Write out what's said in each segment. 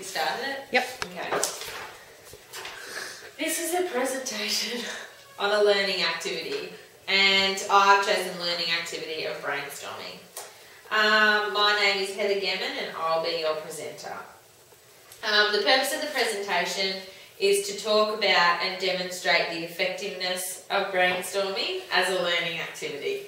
started it? Yep. Okay. This is a presentation on a learning activity, and I've chosen learning activity of brainstorming. My name is Heather Gemin and I'll be your presenter. The purpose of the presentation is to talk about and demonstrate the effectiveness of brainstorming as a learning activity.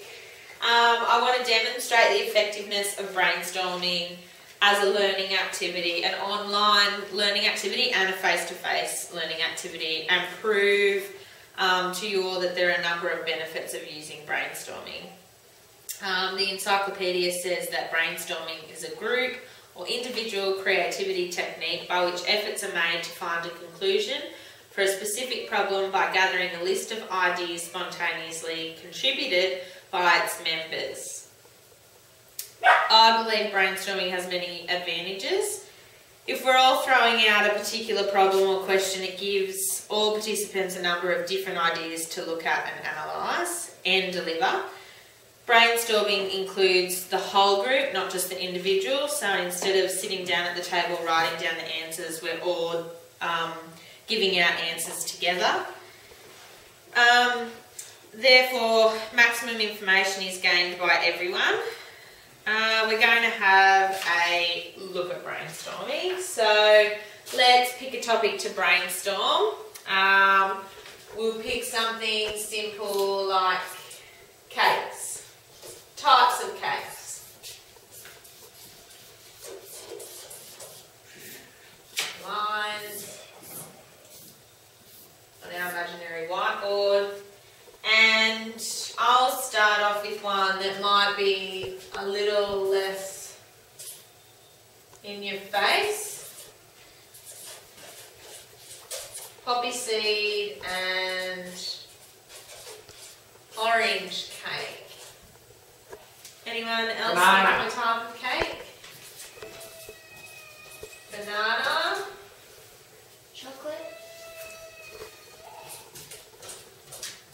I want to demonstrate the effectiveness of brainstorming as a learning activity, an online learning activity and a face-to-face learning activity, and prove to you all that there are a number of benefits of using brainstorming. The encyclopedia says that brainstorming is a group or individual creativity technique by which efforts are made to find a conclusion for a specific problem by gathering a list of ideas spontaneously contributed by its members. I believe brainstorming has many advantages. If we're all throwing out a particular problem or question, it gives all participants a number of different ideas to look at and analyse and deliver. Brainstorming includes the whole group, not just the individual. So instead of sitting down at the table writing down the answers, we're all giving out answers together. Therefore, maximum information is gained by everyone. We're going to have a look at brainstorming. So let's pick a topic to brainstorm. We'll pick something simple like cakes. Types of cakes. Lines on our imaginary whiteboard. And I'll start off with one that might be a little less in your face. Poppy seed and orange cake. Anyone else think of a type of cake? Banana. Chocolate.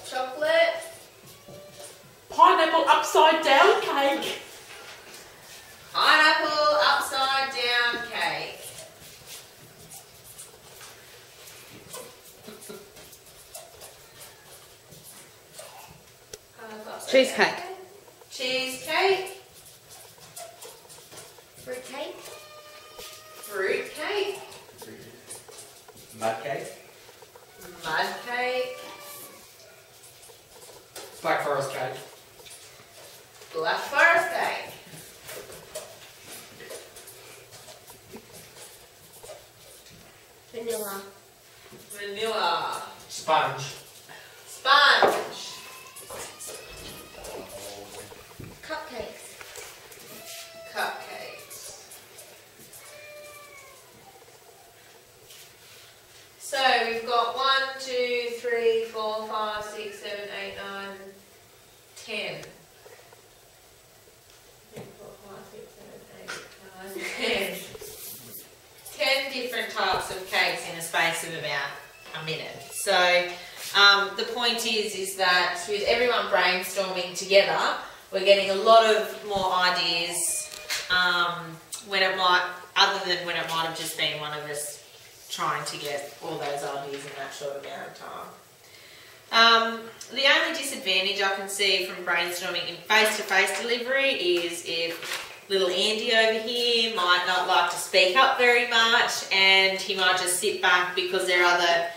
Chocolate. Pineapple upside down cake. Pineapple upside down cake. Cheesecake. Cheesecake. Fruit cake. Fruit cake. Mud cake. Mud cake. Black Forest cake. Black Forest cake. Vanilla. Vanilla. Sponge. Sponge. Cupcakes. Cupcakes. So we've got 1, 2, 3, 4, 5, 6, 7, 8, 9, 10. 3, 4, 5, 6, 7, 8, 9, 10. 10 different types of cakes in a space of about a minute. So the point is that with everyone brainstorming together, we're getting a lot of more ideas other than when it might have just been one of us trying to get all those ideas in that short amount of time. The only disadvantage I can see from brainstorming in face-to-face delivery is if little Andy over here might not like to speak up very much, and he might just sit back because there are other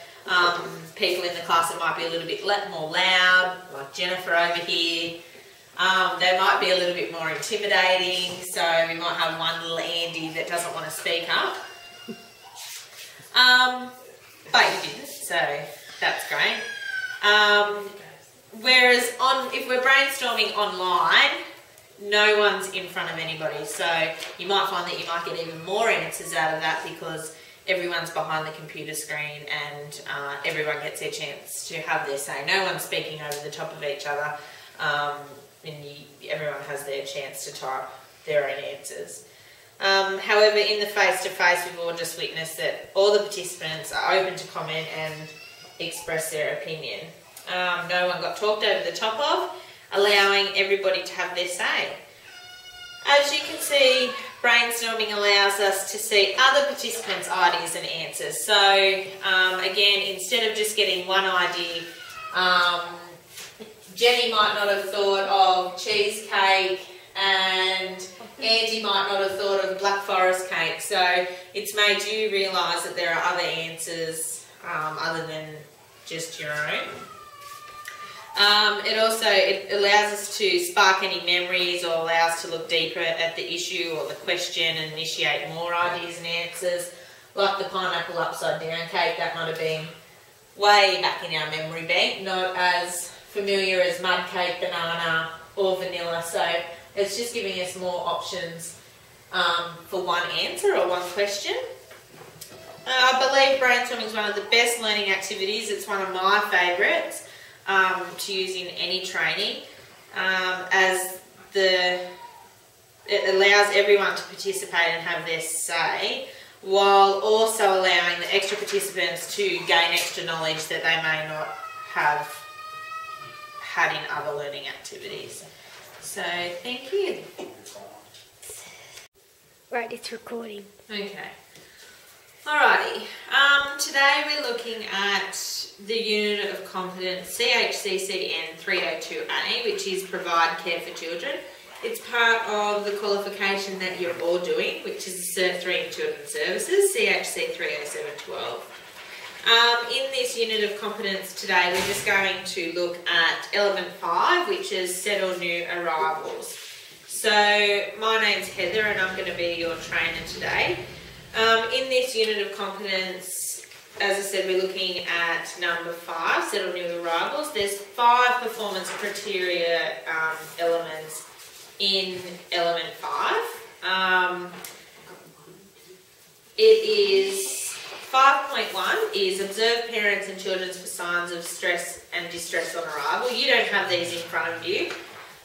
people in the class that might be a little bit more loud, like Jennifer over here. They might be a little bit more intimidating, so we might have one little Andy that doesn't want to speak up. But you didn't, so that's great. Whereas if we're brainstorming online, no one's in front of anybody, so you might find that you might get even more answers out of that because everyone's behind the computer screen and everyone gets their chance to have their say. No one's speaking over the top of each other, and everyone has their chance to type their own answers. However, in the face-to-face, we've all just witnessed that all the participants are open to comment and express their opinion. No one got talked over the top of, allowing everybody to have their say. As you can see, brainstorming allows us to see other participants' ideas and answers. So again, instead of just getting one idea, Jenny might not have thought of cheesecake and Andy might not have thought of Black Forest cake. So it's made you realise that there are other answers other than just your own. It allows us to spark any memories or allow us to look deeper at the issue or the question and initiate more ideas and answers. Like the pineapple upside down cake, that might have been way back in our memory bank, not as familiar as mud cake, banana or vanilla. So it's just giving us more options for one answer or one question. I believe brainstorming is one of the best learning activities. It's one of my favourites to use in any training, as it allows everyone to participate and have their say, while also allowing the extra participants to gain extra knowledge that they may not have had in other learning activities. So thank you. Right, it's recording. Okay. Alrighty, today we're looking at the unit of competence CHCCN 302A, which is Provide Care for Children. It's part of the qualification that you're all doing, which is Cert 3 in Children's Services, CHC 30712. In this unit of competence today, we're just going to look at element 5, which is settle new arrivals. So my name's Heather and I'm going to be your trainer today. In this unit of competence, as I said, we're looking at number 5, settle new arrivals. There's 5 performance criteria elements in element 5. It is 5.1 is observe parents and children for signs of stress and distress on arrival. You don't have these in front of you.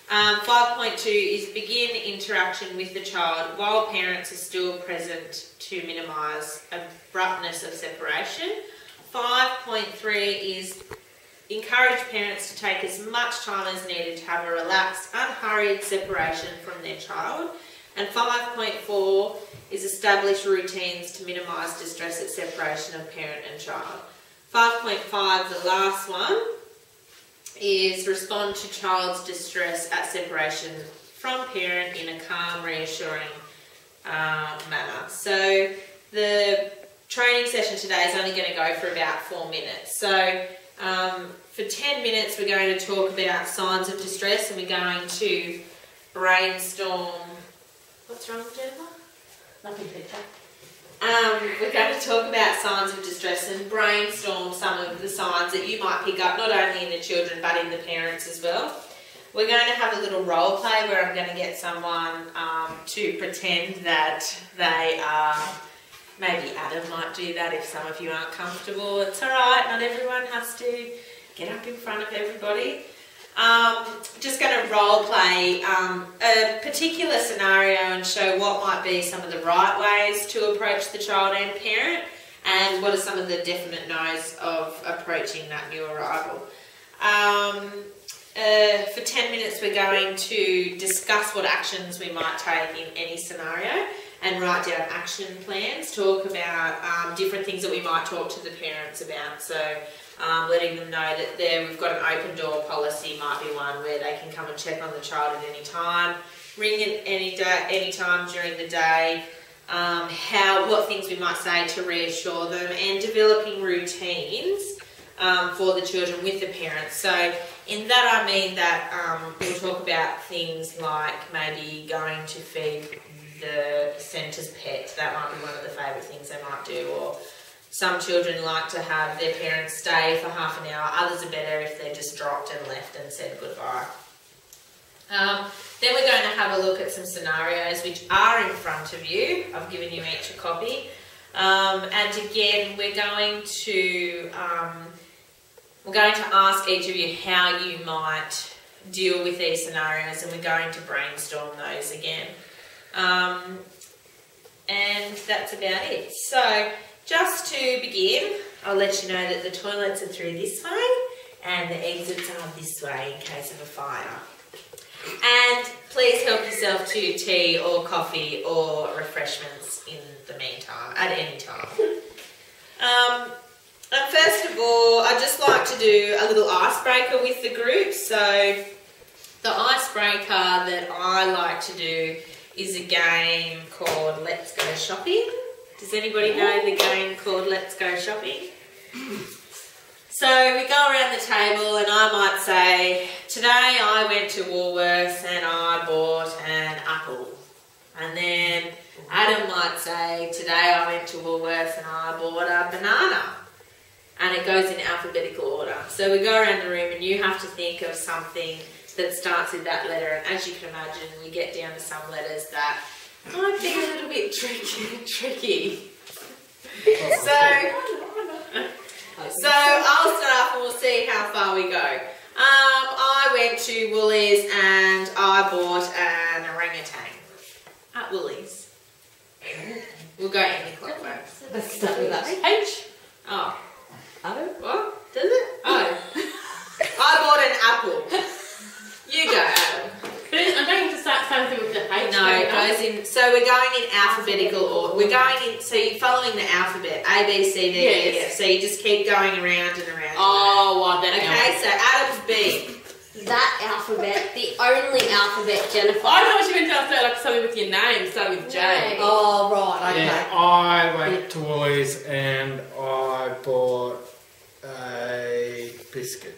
5.2 is begin interaction with the child while parents are still present to minimise abruptness of separation. 5.3 is encourage parents to take as much time as needed to have a relaxed, unhurried separation from their child. And 5.4 is establish routines to minimise distress at separation of parent and child. 5.5, the last one, is respond to child's distress at separation from parent in a calm, reassuring manner. So the training session today is only going to go for about 4 minutes. So for 10 minutes we're going to talk about signs of distress and we're going to brainstorm. What's wrong, Jennifer? Nothing, teacher. We're going to talk about signs of distress and brainstorm some of the signs that you might pick up, not only in the children but in the parents as well. We're going to have a little role play where I'm going to get someone to pretend that they are, maybe Adam might do that if some of you aren't comfortable. It's alright, not everyone has to get up in front of everybody. Just going to role play a particular scenario and show what might be some of the right ways to approach the child and parent and what are some of the definite no's of approaching that new arrival. For 10 minutes we're going to discuss what actions we might take in any scenario and write down action plans, talk about different things that we might talk to the parents about. So letting them know that we've got an open door policy might be one where they can come and check on the child at any time, ring at any time during the day, what things we might say to reassure them, and developing routines for the children with the parents. So in that I mean that we'll talk about things like maybe going to feed the centre's pet. That might be one of the favourite things they might do. Or some children like to have their parents stay for half an hour. Others are better if they're just dropped and left and said goodbye. Then we're going to have a look at some scenarios which are in front of you. I've given you each a copy. And again, we're going to ask each of you how you might deal with these scenarios, and we're going to brainstorm those again. And that's about it. So just to begin, I'll let you know that the toilets are through this way and the exits are this way in case of a fire. And please help yourself to tea or coffee or refreshments in the meantime, at any time. And first of all, I'd just like to do a little icebreaker with the group. So the icebreaker that I like to do is a game called Let's Go Shopping. Does anybody know the game called Let's Go Shopping? So we go around the table and I might say, today I went to Woolworths and I bought an apple. And then Adam might say, today I went to Woolworths and I bought a banana. And it goes in alphabetical order. So we go around the room and you have to think of something that starts with that letter. And as you can imagine, we get down to some letters that might be a little bit tricky. So I'll start off and we'll see how far we go. I went to Woolies and I bought an orangutan at Woolies. We'll go anti-clockwise. Let's start with that. H. Oh. Oh. What? Does it? Oh. I bought an apple. You go, Adam. But I'm going to start something with the H. No, it goes in. So we're going in alphabetical order. We're going in. So you're following the alphabet. A, B, C, D, E, F. So you just keep going around and around. Oh, well, that okay, so Adam's B. That alphabet, the only alphabet, Jennifer. I thought you meant to say like something with your name, starting with J. No. Oh, right, okay. Yeah, I went to Woolies and I bought a biscuit.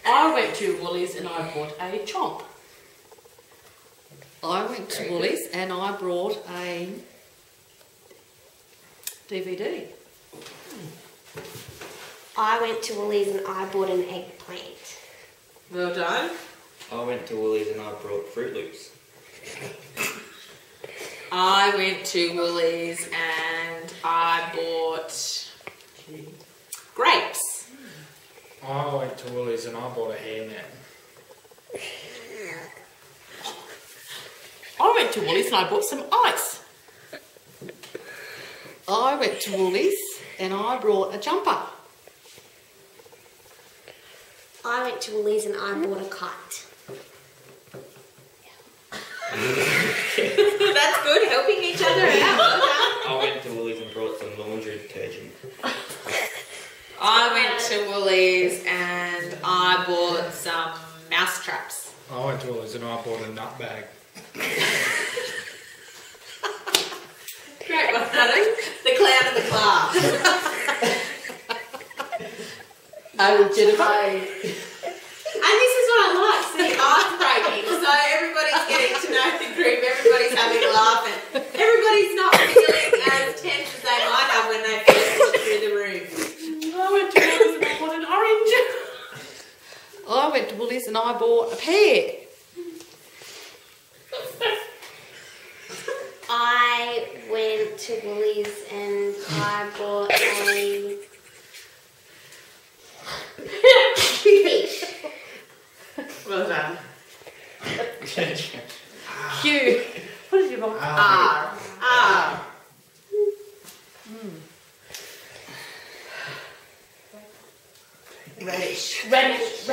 I went to Woolies and I bought a chomp. I went to Woolies and I brought a DVD. I went to Woolies and I bought an eggplant. Well done. I went to Woolies and I brought Fruit Loops. I went to Woolies and I bought grapes. I went to Woolies and I bought a hairnet. I went to Woolies and I bought some ice. I went to Woolies and I brought a jumper. I went to Woolies and I bought a kite. That's good, helping each other out. Well done. I went to Woolies and brought some laundry detergent. I went to Woolies and I bought some mouse traps. I went to Woolies and I bought a nut bag. Great one, Adam. The clown of the class. Jennifer. And this is what I like, see, ice breaking. So everybody's getting to know the group, everybody's having a laugh, and everybody's not feeling as tense as they might have when they first walk through the room. I went to Woolies and I bought an orange. I went to Woolies and I bought a pear. I went to Woolies and I bought a fish. Well done. Q. What did you buy? R. R. Radish. Radish.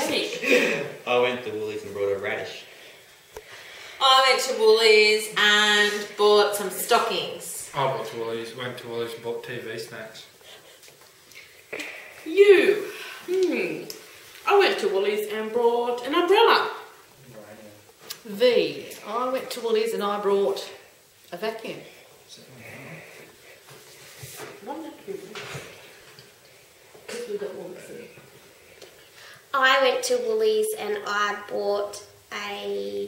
I went to Woolies and brought a radish. I went to Woolies and bought some stockings. I went to Woolies and bought TV snacks. You. I went to Woolies and brought an umbrella. V. I went to Woolies and I brought a vacuum. I went to Woolies and I bought a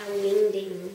wingding.